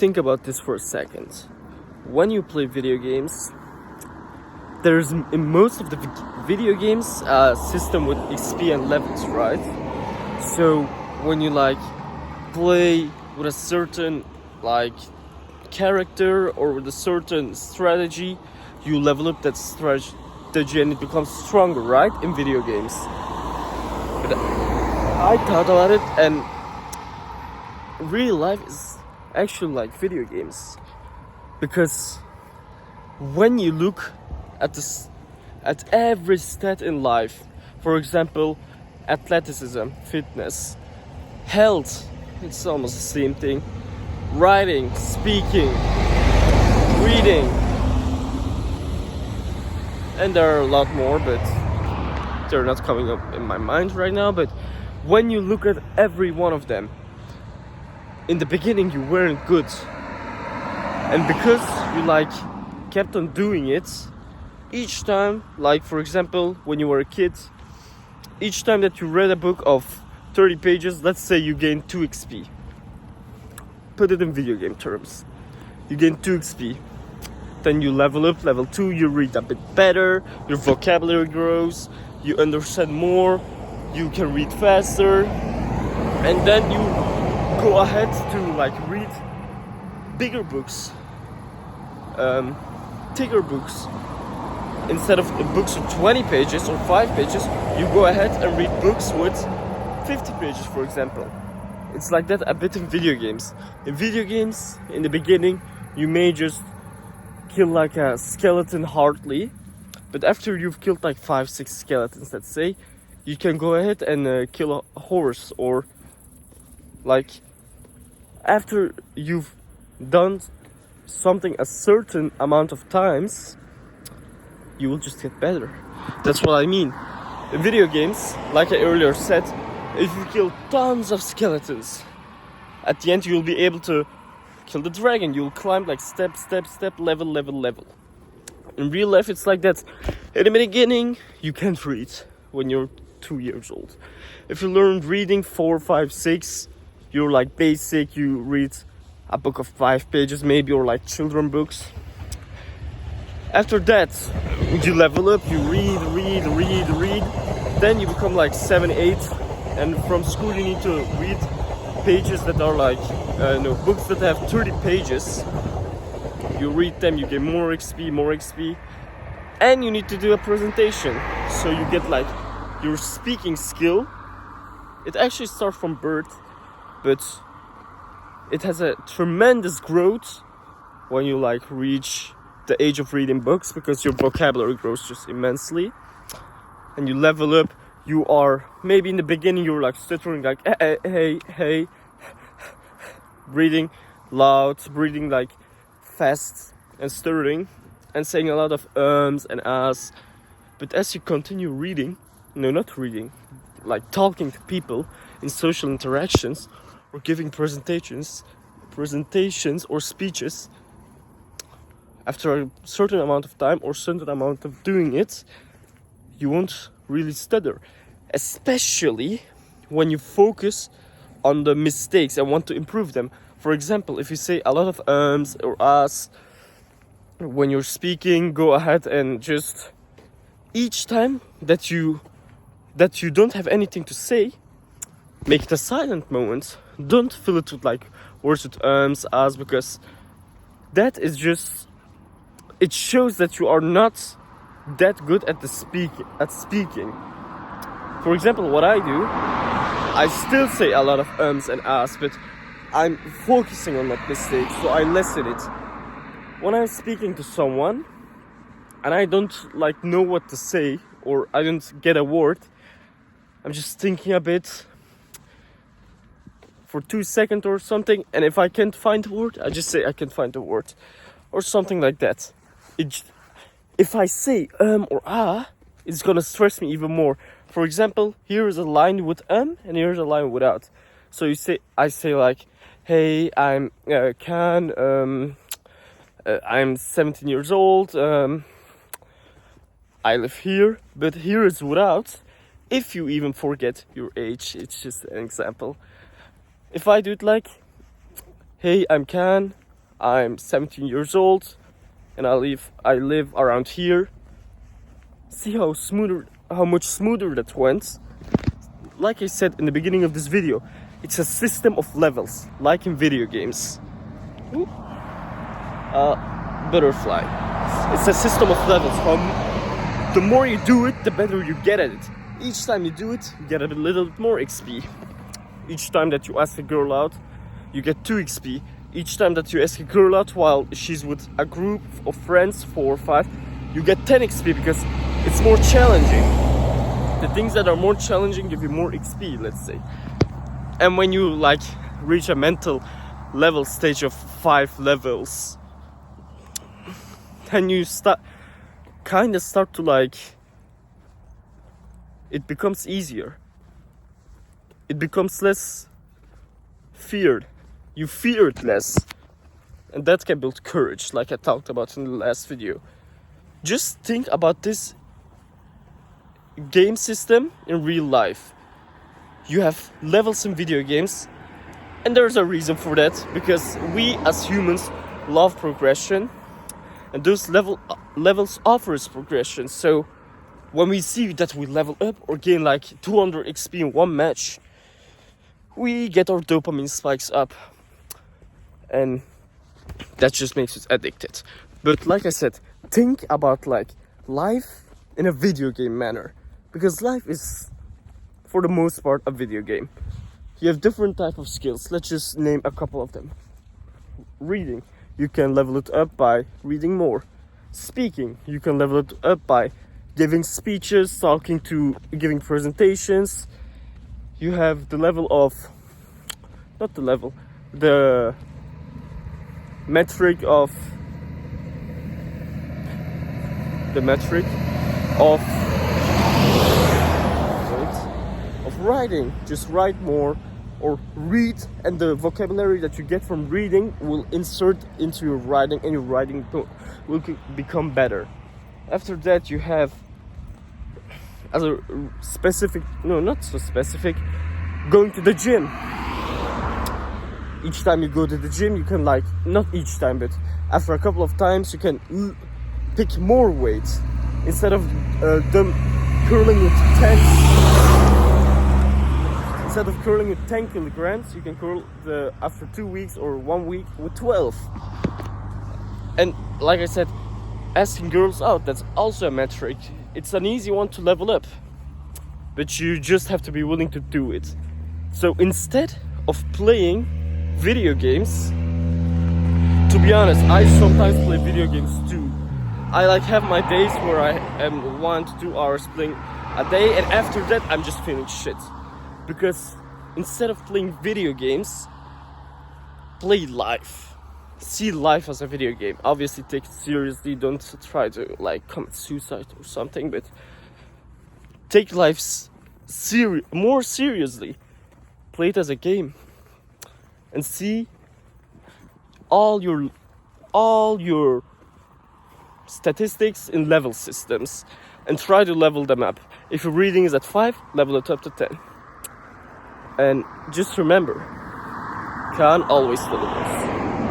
think about this for a second. When you play video games, there's in most of the video games a system with XP and levels, right? So when you like play with a certain like character or with a certain strategy, you level up that strategy and it becomes stronger, right? In video games. But I thought about it, and real life is actually like video games, because when you look at every stat in life, for example, athleticism, fitness, health, it's almost the same thing, writing, speaking, reading, and there are a lot more, but they're not coming up in my mind right now. But when you look at every one of them, in the beginning you weren't good, and because you like kept on doing it, each time, like for example when you were a kid, each time that you read a book of 30 pages, let's say you gain 2 XP. Put it in video game terms. You gain 2 XP. Then you level up, level 2, you read a bit better, your vocabulary grows, you understand more, you can read faster, and then you go ahead to like read bigger books, thicker books. Instead of books with 20 pages or 5 pages, you go ahead and read books with 50 pages, for example. It's like that a bit in video games. In video games, in the beginning, you may just kill like a skeleton hardly, but after you've killed like 5-6 skeletons, let's say, you can go ahead and kill a horse, or like after you've done something a certain amount of times, you will just get better. That's what I mean. In video games, like I earlier said, if you kill tons of skeletons, at the end you'll be able to kill the dragon. You'll climb like step, level. In real life it's like that. In the beginning, you can't read when you're 2 years old. If you learn reading 4, 5, 6, you're like basic, you read a book of 5 pages maybe, or like children books. After that, you level up, you read, then you become like 7, 8, and from school you need to read pages that are like, books that have 30 pages. You read them, you get more XP, and you need to do a presentation. So you get like your speaking skill. It actually starts from birth, but it has a tremendous growth when you like reach the age of reading books, because your vocabulary grows just immensely, and you level up. You are maybe in the beginning you're like stuttering, like hey, breathing loud, breathing like fast and stuttering, and saying a lot of ums and ahs. But as you continue reading, like talking to people in social interactions or giving presentations or speeches, after a certain amount of time or certain amount of doing it, you won't really stutter. Especially when you focus on the mistakes and want to improve them. For example, if you say a lot of ums or ahs when you're speaking, go ahead and just each time that you don't have anything to say, make it a silent moment. Don't fill it with like words with ums, ahs, because that is just, it shows that you are not that good at speaking. For example, what I do, I still say a lot of ums and ahs, but I'm focusing on that mistake, so I lessen it. When I'm speaking to someone and I don't like know what to say, or I don't get a word, I'm just thinking a bit for 2 seconds or something, and if I can't find a word, I just say I can't find a word, or something like that. If I say or ah, it's gonna stress me even more. For example, here is a line with and here's a line without. So I say like, hey, I'm Can, I'm 17 years old, I live here, but here is without. If you even forget your age, it's just an example. If I do it like, hey, I'm Can, I'm 17 years old and I live around here. See how much smoother that went. Like I said in the beginning of this video, it's a system of levels, like in video games. Butterfly. It's a system of levels. The more you do it, the better you get at it. Each time you do it, you get a little bit more XP. Each time that you ask a girl out, you get 2 XP. Each time that you ask a girl out while she's with a group of friends, 4 or 5, you get 10 XP because it's more challenging. The things that are more challenging give you more XP, let's say. And when you like reach a mental level stage of 5 levels, then you start to like, it becomes easier. It becomes less feared. You fear it less. And that can build courage, like I talked about in the last video. Just think about this game system in real life. You have levels in video games, and there's a reason for that, because we as humans love progression, and those levels offers progression. So when we see that we level up or gain like 200 XP in one match, we get our dopamine spikes up, and that just makes us addicted. But like I said, think about like life in a video game manner, because life is for the most part a video game. You have different type of skills. Let's just name a couple of them. Reading, you can level it up by reading more. Speaking, you can level it up by giving speeches, giving presentations. You have the metric of writing. Just write more or read, and the vocabulary that you get from reading will insert into your writing, and your writing will become better. After that, you have as a specific, no, not so specific, going to the gym. Each time you go to the gym, you can like, not each time, but after a couple of times, you can pick more weight. Instead of them curling with 10 kilograms, you can curl after 2 weeks or 1 week with 12. And like I said, asking girls out, that's also a metric. It's an easy one to level up, but you just have to be willing to do it. So instead of playing video games, to be honest, I sometimes play video games too. I like have my days where I am 1 to 2 hours playing a day, and after that I'm just feeling shit. Because instead of playing video games, play life. See life as a video game. Obviously take it seriously, don't try to like commit suicide or something, but take life more seriously. Play it as a game. And see all your statistics in level systems, and try to level them up. If your reading is at 5, level it up to 10. And just remember, Khan always delivers.